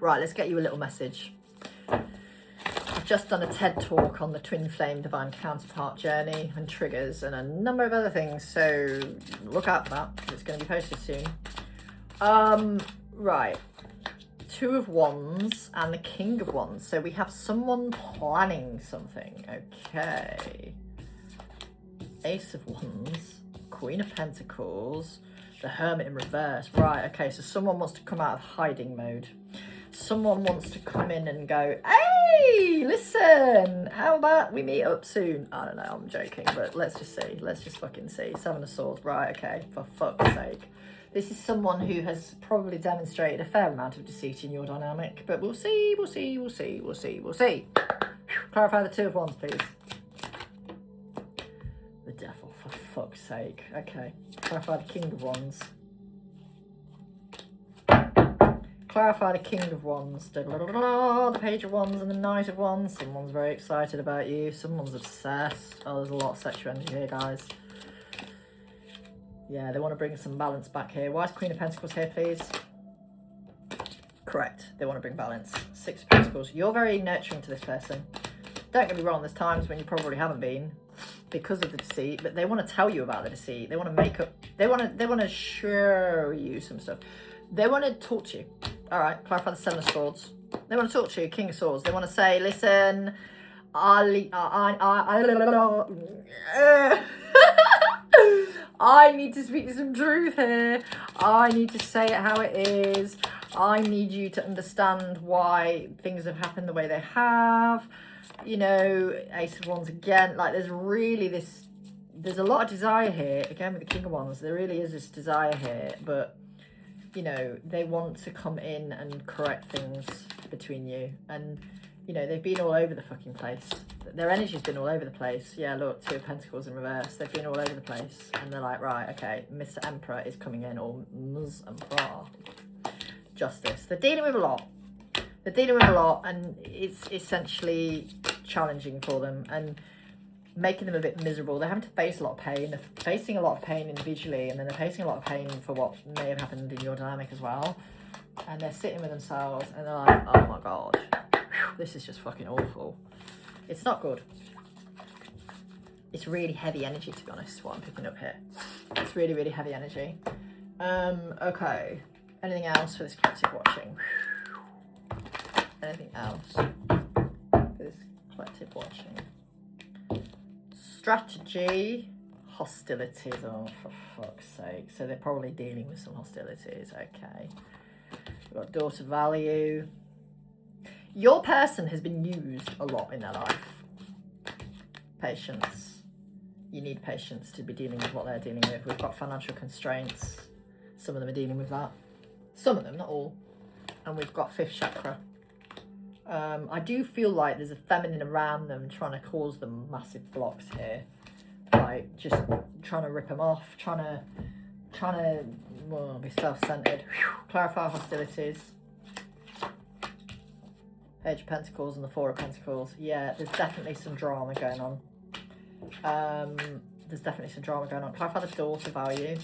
Right, let's get you a little message. I've just done a TED talk on the twin flame divine counterpart journey and triggers and a number of other things, so look out for that. It's going to be posted soon. Right, Two of Wands and the King of Wands. So we have someone planning something. Okay. Ace of Wands, Queen of Pentacles, the Hermit in reverse. Right, okay, so someone wants to come out of hiding mode. Someone wants to come in and go, hey, listen, how about we meet up soon? I don't know, I'm joking, but let's just see. Let's just fucking see. Seven of Swords. Right, okay, for fuck's sake. This is someone who has probably demonstrated a fair amount of deceit in your dynamic, but we'll see, we'll see, we'll see, we'll see, we'll see. Clarify the Two of Wands, please. The Devil, for fuck's sake. Okay, clarify the King of Wands. Clarify the King of Wands. The Page of Wands and the Knight of Wands. Someone's very excited about you. Someone's obsessed. Oh, there's a lot of sexual energy here, guys. Yeah, they want to bring some balance back here. Why is Queen of Pentacles here, please? Correct. They want to bring balance. Six of Pentacles. You're very nurturing to this person. Don't get me wrong, there's times when you probably haven't been because of the deceit, but they want to tell you about the deceit. They want to make up, they want to show you some stuff. They want to talk to you. All right, clarify the Seven of Swords. They want to talk to you, King of Swords. They want to say, listen, I need to speak some truth here. I need to say it how it is. I need you to understand why things have happened the way they have. You know, Ace of Wands again. Like, there's really this, there's a lot of desire here. Again, with the King of Wands, there really is this desire here. But, you know, they want to come in and correct things between you. And, you know, they've been all over the fucking place. Their energy's been all over the place. Yeah, look, Two of Pentacles in reverse. They've been all over the place. And they're like, right, okay, Mr. Emperor is coming in, or Ms. Emperor. Justice. They're dealing with a lot. They're dealing with a lot, and it's essentially challenging for them and making them a bit miserable. They're having to face a lot of pain. They're facing a lot of pain individually, and then they're facing a lot of pain for what may have happened in your dynamic as well. And they're sitting with themselves, and they're like, oh my God, this is just fucking awful. It's not good. It's really heavy energy, to be honest, what I'm picking up here. It's really, really heavy energy. Okay. Anything else for this collective watching? Anything else for this collective watching? Strategy, hostilities. Oh, for fuck's sake. So they're probably dealing with some hostilities. Okay. We've got daughter value. Your person has been used a lot in their life. Patience. You need patience to be dealing with what they're dealing with. We've got financial constraints. Some of them are dealing with that. Some of them, not all. And we've got fifth chakra. I do feel like there's a feminine around them trying to cause them massive blocks here. Like, just trying to rip them off, trying to well, be self-centered. Clarify hostilities. Page of Pentacles and the Four of Pentacles. Yeah, there's definitely some drama going on. There's definitely some drama going on. Clarify the daughter value.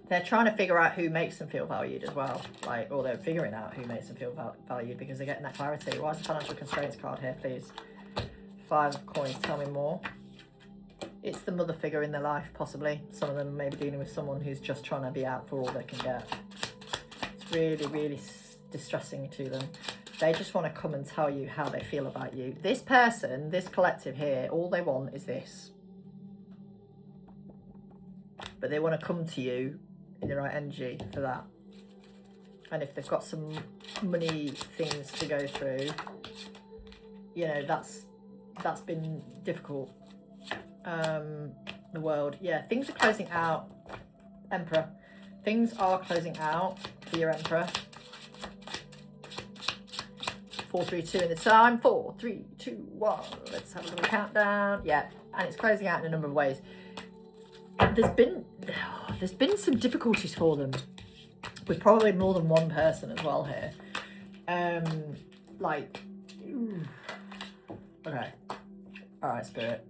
They're trying to figure out who makes them feel valued as well. Like, or they're figuring out who makes them feel valued because they're getting that clarity. Why is the financial constraints card here, please? Five of Coins, tell me more. It's the mother figure in their life, possibly. Some of them may be dealing with someone who's just trying to be out for all they can get. It's really, really distressing to them. They just want to come and tell you how they feel about you. This person, this collective here, all they want is this. But they want to come to you in the right energy for that. And if they've got some money things to go through, you know, that's been difficult. The world, yeah, things are closing out. Emperor, things are closing out for your Emperor. 4, 3, 2 in the time. 4, 3, 2, 1. Let's have a little countdown. Yeah, and it's closing out in a number of ways. There's been some difficulties for them with probably more than one person as well here. Like, okay, all right, Spirit.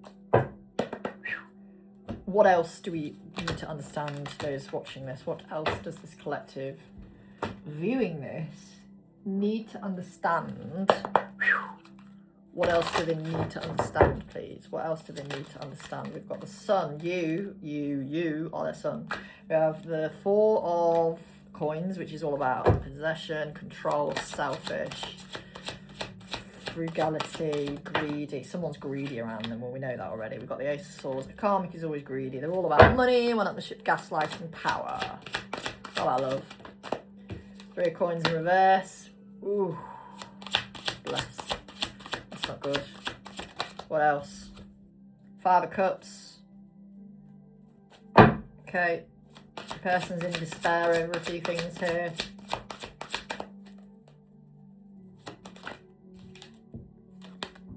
What else do we need to understand, those watching this? What else does this collective viewing this need to understand. What else do they need to understand, please? What else do they need to understand? We've got the sun. You are their sun. We have the Four of Coins, which is all about possession, control, selfish, frugality, greedy. Someone's greedy around them. Well, we know that already. We've got the Ace of Swords. The Karmic is always greedy. They're all about money, one-upmanship, gaslighting, power. All that love. Three of Coins in reverse. Ooh. Bless. That's not good. What else? Five of Cups. Okay. The person's in despair over a few things here.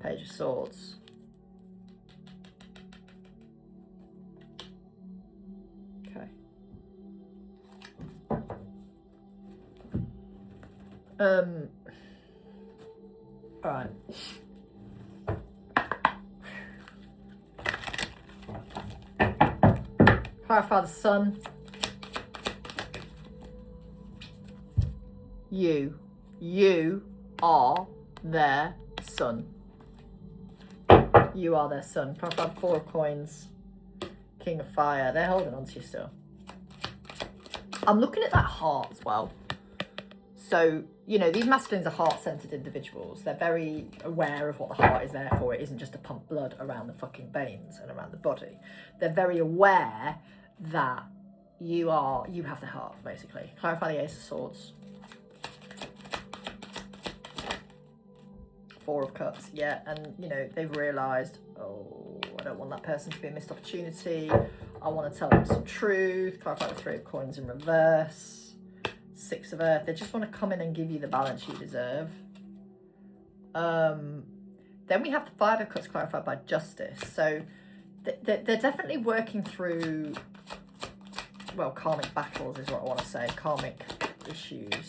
Page of Swords. Okay. All right. Clarify the sun. You are their sun. You are their son. Clarify the Four of Coins. King of Fire. They're holding on to you still. I'm looking at that heart as well. So, you know, these masculines are heart-centered individuals. They're very aware of what the heart is there for. It isn't just to pump blood around the fucking veins and around the body. They're very aware that you have the heart, basically. Clarify the Ace of Swords. Four of Cups, yeah, and you know, they've realised, oh, I don't want that person to be a missed opportunity. I want to tell them some truth. Clarify the Three of Coins in reverse. Six of Earth. They just want to come in and give you the balance you deserve. Then we have the Five of Cups clarified by Justice. So they're definitely working through, well, karmic battles is what I want to say. Karmic issues.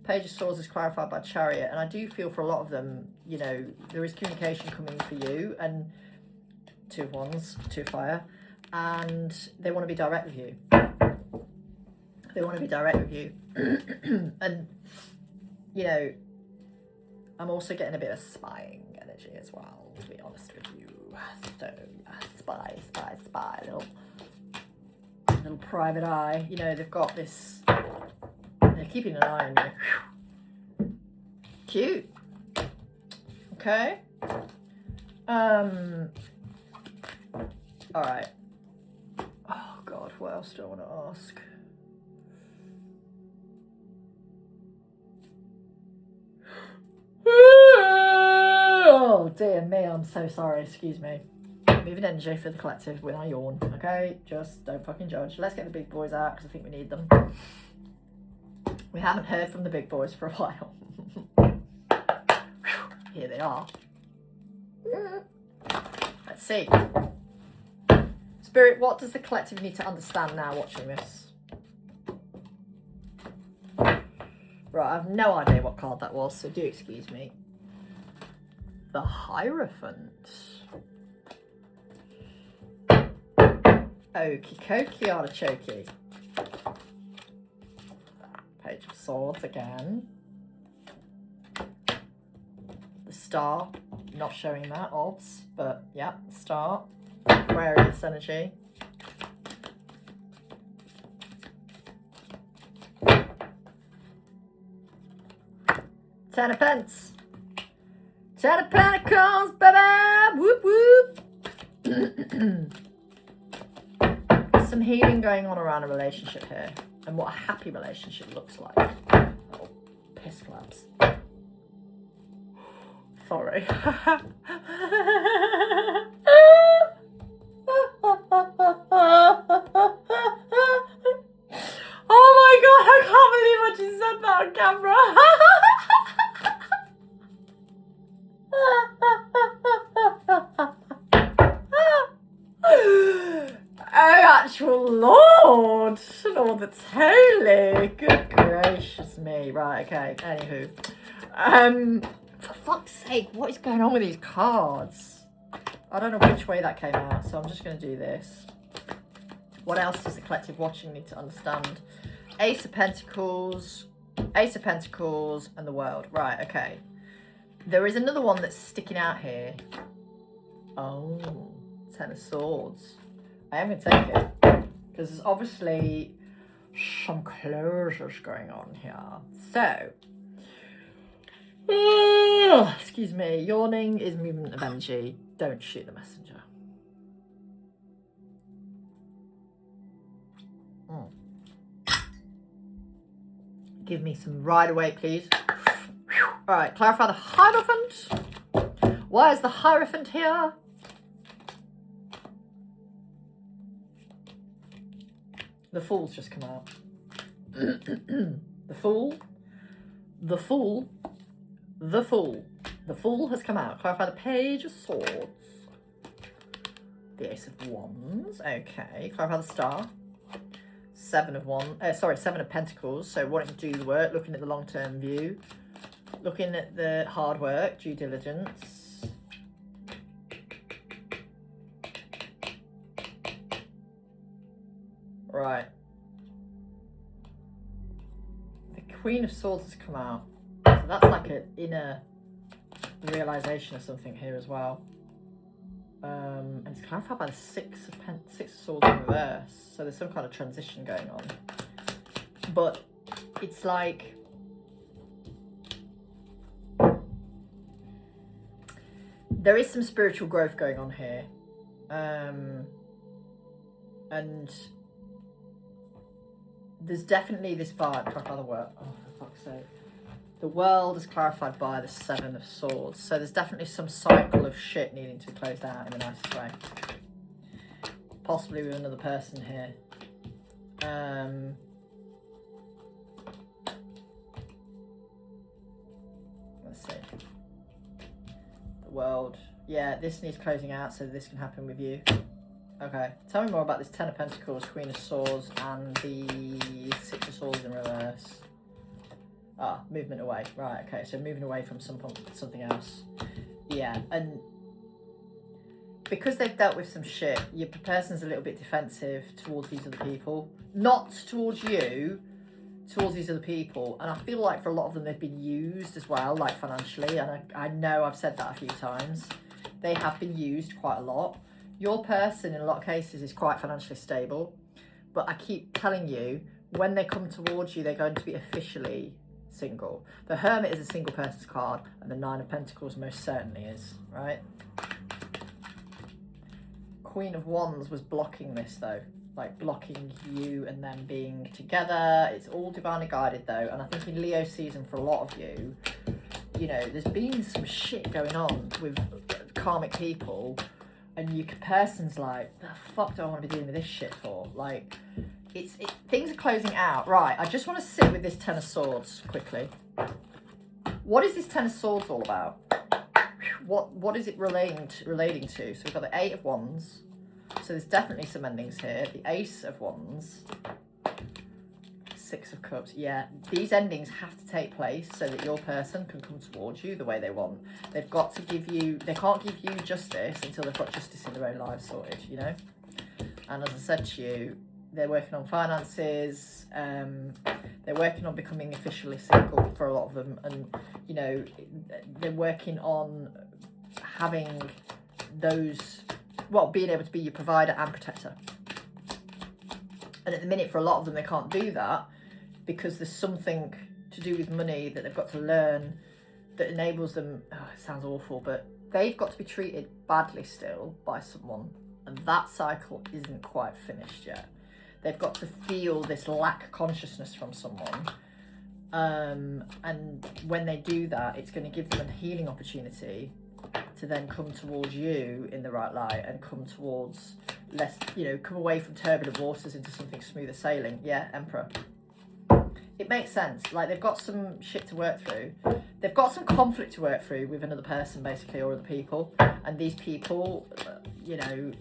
Page of Swords is clarified by Chariot, and I do feel for a lot of them, you know, there is communication coming for you, and Two of Wands, Two of Fire, and they want to be direct with you. They want to be direct with you. And, you know, I'm also getting a bit of spying energy as well, to be honest with you. So, yeah, spy, little private eye. You know, they've got this... They're keeping an eye on you. Cute. Okay. Alright. Oh God, what else do I want to ask? Oh dear me, I'm so sorry, excuse me. Moving energy for the collective when I yawn, okay? Just don't fucking judge. Let's get the big boys out because I think we need them. We haven't heard from the big boys for a while. Here they are. Let's see. Spirit, what does the collective need to understand now watching this? Right, I have no idea what card that was, so do excuse me. The Hierophant. Okie dokie, artichoke. Page of Swords again. The Star, not showing that, odds, but yeah, Star. Aquarius energy. Ten of Pence. Ten of Pentacles, baby! Whoop whoop! Some healing going on around a relationship here, and what a happy relationship looks like. Oh, piss flaps. Sorry. Oh my God, I can't believe I just said that on camera. Oh, actual Lord. Lord, that's holy. Good gracious me. Right, okay. Anywho. For fuck's sake, what is going on with these cards? I don't know which way that came out, so I'm just going to do this. What else does the collective watching need to understand? Ace of Pentacles, Ace of Pentacles and the World. Right, okay. There is another one that's sticking out here. Oh, Ten of Swords. I am going to take it. Because there's obviously some closures going on here. So, excuse me, yawning is movement of energy. Don't shoot the messenger. Give me some right away, please. All right, clarify the Hierophant. Why is the Hierophant here? The Fool's just come out. The Fool. The Fool. The Fool. The Fool has come out. Clarify the Page of Swords. The Ace of Wands. Okay. Clarify the Star. Seven of Pentacles. So wanting to do the work, looking at the long-term view, looking at the hard work, due diligence. Right. The Queen of Swords has come out. So that's like an inner realization of something here as well. And it's clarified by the Six of Swords in reverse. So there's some kind of transition going on. But it's like there is some spiritual growth going on here. And there's definitely this vibe. Clarify the word. Oh, for fuck's sake. The World is clarified by the Seven of Swords. So there's definitely some cycle of shit needing to be closed out in the nicest way. Possibly with another person here. Let's see. The World. Yeah, this needs closing out so this can happen with you. Okay. Tell me more about this Ten of Pentacles, Queen of Swords, and the Six of Swords in reverse. Ah, movement away. Right, okay, so moving away from something else. Yeah, and because they've dealt with some shit, your person's a little bit defensive towards these other people. Not towards you, towards these other people. And I feel like for a lot of them, they've been used as well, like financially. And I know I've said that a few times. They have been used quite a lot. Your person, in a lot of cases, is quite financially stable. But I keep telling you, when they come towards you, they're going to be officially single. The Hermit is a single person's card, and the Nine of Pentacles most certainly is, right? Queen of Wands was blocking this though, like blocking you and them being together. It's all divinely guided though, and I think in Leo season for a lot of you, you know, there's been some shit going on with karmic people, and your person's like, the fuck do I want to be dealing with this shit for? Like, things are closing out. Right, I just want to sit with this Ten of Swords quickly. What is this Ten of Swords all about? What is it relating to? So we've got the Eight of Wands. So there's definitely some endings here. The Ace of Wands. Six of Cups. Yeah, these endings have to take place so that your person can come towards you the way they want. They've got to give you, they can't give you justice until they've got justice in their own lives sorted, you know? And as I said to you, they're working on finances, they're working on becoming officially single for a lot of them, and you know, they're working on having those, well, being able to be your provider and protector. And at the minute, for a lot of them, they can't do that because there's something to do with money that they've got to learn that enables them, oh, it sounds awful, but they've got to be treated badly still by someone, and that cycle isn't quite finished yet. They've got to feel this lack consciousness from someone. And when they do that, it's going to give them a healing opportunity to then come towards you in the right light and come towards less, you know, come away from turbulent waters into something smoother sailing. Yeah, Emperor. It makes sense. Like, they've got some shit to work through. They've got some conflict to work through with another person, basically, or other people. And these people, you know,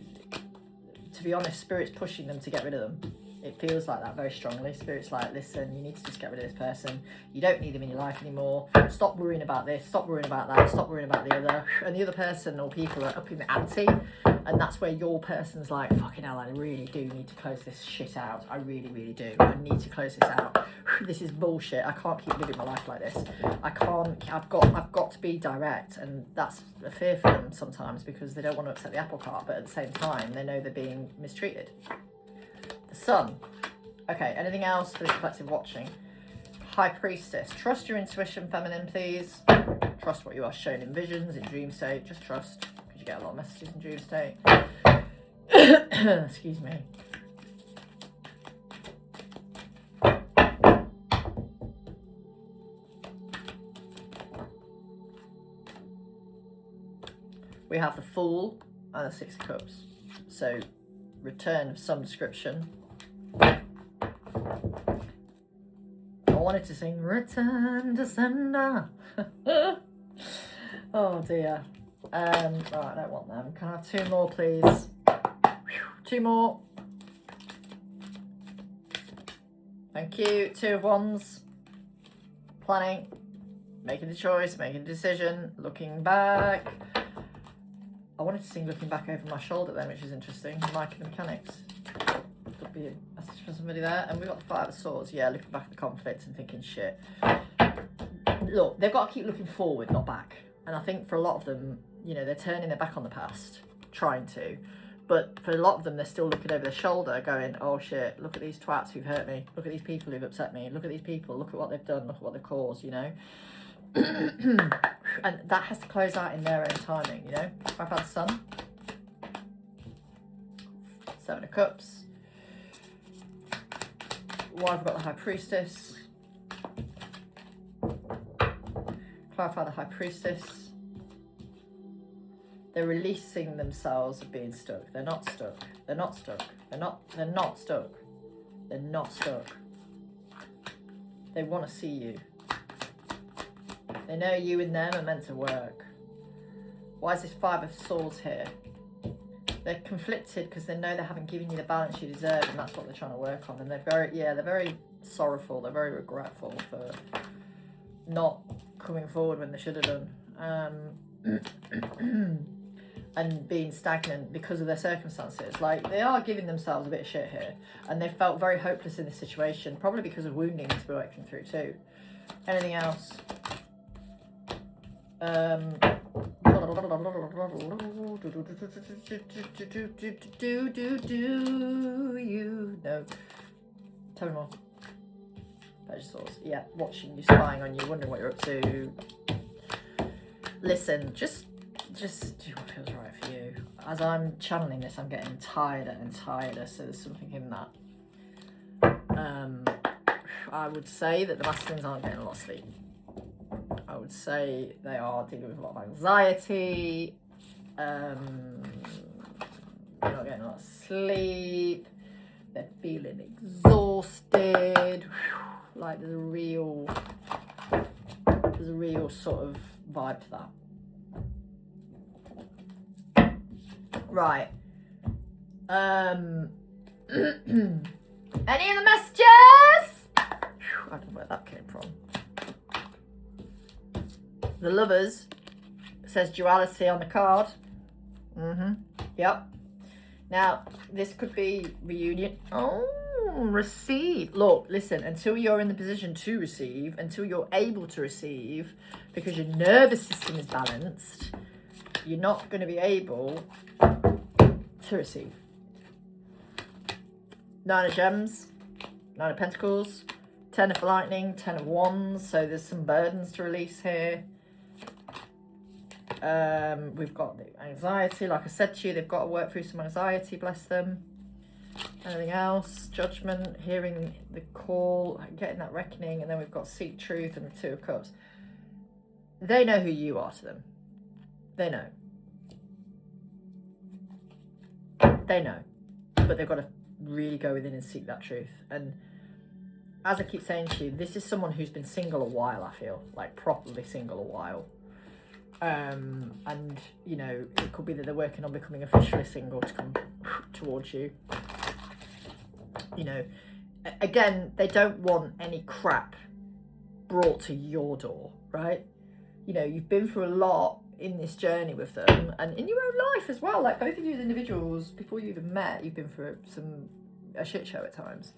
to be honest, Spirit's pushing them to get rid of them It feels like that very strongly. Spirit's like, listen, you need to just get rid of this person. You don't need them in your life anymore. Stop worrying about this. Stop worrying about that. Stop worrying about the other. And the other person or people are up in the ante. And that's where your person's like, fucking hell, I really do need to close this shit out. I really, really do. I need to close this out. This is bullshit. I can't keep living my life like this. I can't, I've got to be direct. And that's a fear for them sometimes because they don't want to upset the apple cart. But at the same time, they know they're being mistreated. The Sun. Okay, anything else for the collective watching? High Priestess. Trust your intuition, feminine, please. Trust what you are shown in visions, in dream state. Just trust, because you get a lot of messages in dream state. Excuse me. We have the Fool and the Six of Cups. So, return of some description. I wanted to sing Return to Sender. Oh dear. Right, I don't want them. Can I have two more, please? Two more. Thank you. Two of Wands. Planning. Making the choice, making the decision, looking back. I wanted to sing Looking Back Over My Shoulder then, which is interesting. Mike and the Mechanics. Could be a message for somebody there. And we've got the Five of Swords. Yeah, looking back at the conflict and thinking, shit. Look, they've got to keep looking forward, not back. And I think for a lot of them, you know, they're turning their back on the past, trying to. But for a lot of them, they're still looking over their shoulder going, oh shit, look at these twats who've hurt me. Look at these people who've upset me. Look at these people. Look at what they've done. Look at what they've caused, you know. And that has to close out in their own timing, you know. I've had the Sun. Seven of Cups. Why have I got the High Priestess? Clarify the High Priestess. They're releasing themselves of being stuck. They're not stuck. They're not stuck. They're not stuck. They're not stuck. They want to see you. They know you and them are meant to work. Why is this Five of Swords here? They're conflicted because they know they haven't given you the balance you deserve, and that's what they're trying to work on. And they're very sorrowful. They're very regretful for not coming forward when they should have done, and being stagnant because of their circumstances. Like, they are giving themselves a bit of shit here, and they felt very hopeless in this situation, probably because of wounding to be working through too. Anything else? You know? Tell me more. Page Swords. Yeah, watching you, spying on you, wondering what you're up to. Listen, just do what feels right for you. As I'm channeling this, I'm getting tireder and tireder, so there's something in that. I would say that the masculines aren't getting a lot of sleep. I would say they are dealing with a lot of anxiety. They're not getting a lot of sleep. They're feeling exhausted. Like there's a real sort of vibe to that. Right. Any of the messages? I don't know where that came from. The Lovers says duality on the card. Yep. Now, this could be reunion. Oh, receive. Look, listen, until you're in the position to receive, until you're able to receive, because your nervous system is balanced, you're not going to be able to receive. Nine of Gems, Nine of Pentacles, Ten of Lightning, Ten of Wands. So there's some burdens to release here. We've got the anxiety, like I said to you, they've got to work through some anxiety, bless them. Anything else? Judgment, hearing the call, getting that reckoning, and then we've got seek truth and the Two of Cups. They know who you are to them. They know. They know. But they've got to really go within and seek that truth. And as I keep saying to you, this is someone who's been single a while, I feel. Like, properly single a while. And, you know, it could be that they're working on becoming officially single to come towards you. You know, again, they don't want any crap brought to your door, right? You know, you've been through a lot in this journey with them, and in your own life as well. Like, both of you as individuals, before you even met, you've been through a shit show at times.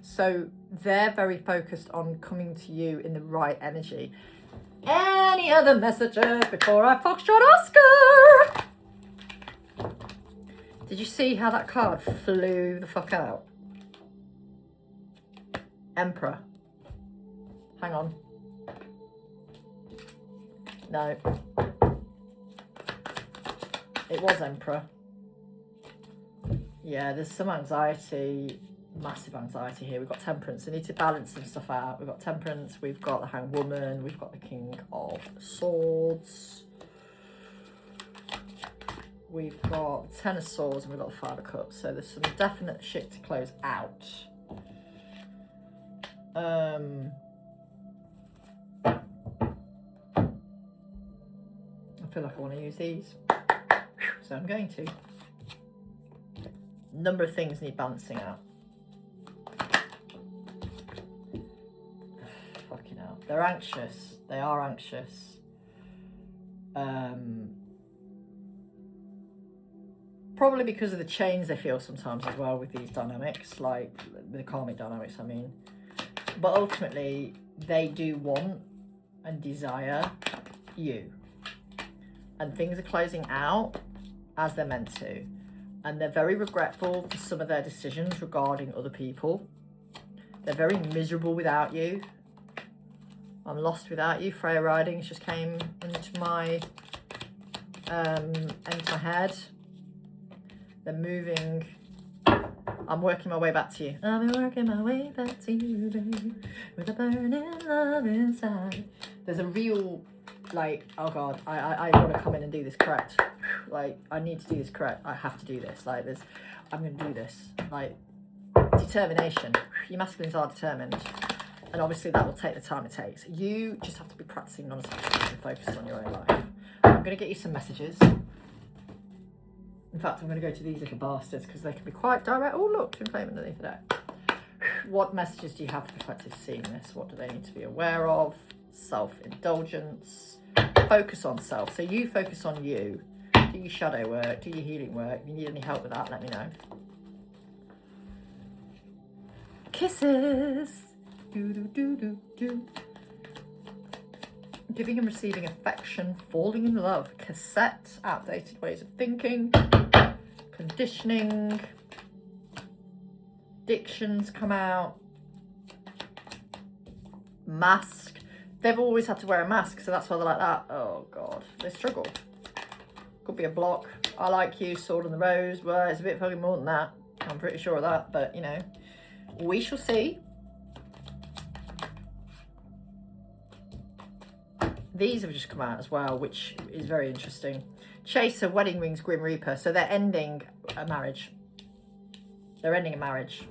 So they're very focused on coming to you in the right energy. Any other messages before I foxtrot Oscar? Did you see how that card flew the fuck out? Emperor. Hang on. No. It was Emperor. Yeah, there's some anxiety, massive anxiety here. We've got Temperance. We need to balance some stuff out. We've got Temperance, we've got the Hanged Woman, we've got the King of Swords. We've got the Ten of Swords, and we've got the Five of Cups. So there's some definite shit to close out. I feel like I want to use these, so I'm going to. Number of things need balancing out. Fucking hell. They're anxious. They are anxious. Probably because of the change they feel sometimes as well with these dynamics, like with the karmic dynamics, I mean. But ultimately, they do want and desire you. And things are closing out as they're meant to. And they're very regretful for some of their decisions regarding other people. They're very miserable without you. I'm lost without you. Freya Ridings just came into my head. They're moving. I'm working my way back to you. I'm working my way back to you, baby, with a burning love inside. There's a real, like, oh God, I want to come in and do this correct. Like, I need to do this correct. I have to do this. Like, I'm going to do this. Like, determination. You masculines are determined. And obviously that will take the time it takes. You just have to be practicing non-attachment and focus on your own life. I'm going to get you some messages. In fact, I'm going to go to these little bastards because they can be quite direct. Oh, look, twin flame underneath that. What messages do you have for the collective seeing this? What do they need to be aware of? Self-indulgence. Focus on self. So you focus on you. Do your shadow work. Do your healing work. If you need any help with that, let me know. Kisses. Do, do, do, do, do. Giving and receiving affection, falling in love, cassette, outdated ways of thinking, conditioning, addictions come out, mask. They've always had to wear a mask, so that's why they're like that. Oh God, they struggle. Could be a block. I like you, Sword and the Rose. Well, it's a bit fucking more than that. I'm pretty sure of that, but you know, we shall see. These have just come out as well, which is very interesting. Chaser, Wedding Rings, Grim Reaper. So they're ending a marriage. They're ending a marriage.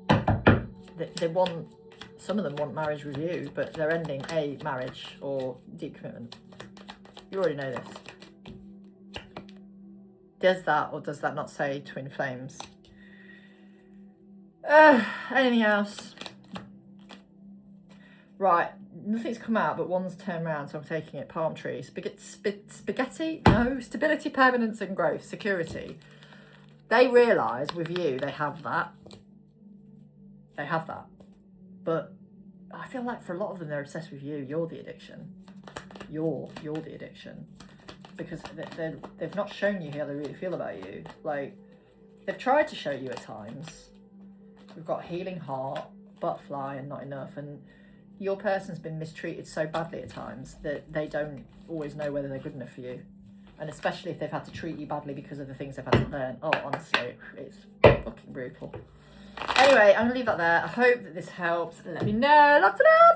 They want, some of them want marriage with you, but they're ending a marriage or deep commitment. You already know this. Does that or does that not say twin flames? Anything else? Right. Nothing's come out, but one's turned around, so I'm taking it. Palm tree. Spaghetti? No. Stability, permanence, and growth. Security. They realise with you, they have that. They have that. But I feel like for a lot of them, they're obsessed with you. You're the addiction. You're the addiction. Because they've not shown you how they really feel about you. Like, they've tried to show you at times. We've got healing heart, butterfly, and not enough. And your person's been mistreated so badly at times that they don't always know whether they're good enough for you. And especially if they've had to treat you badly because of the things they've had to learn. Oh, honestly, it's fucking brutal. Anyway, I'm going to leave that there. I hope that this helps. Let me know. Lots of love.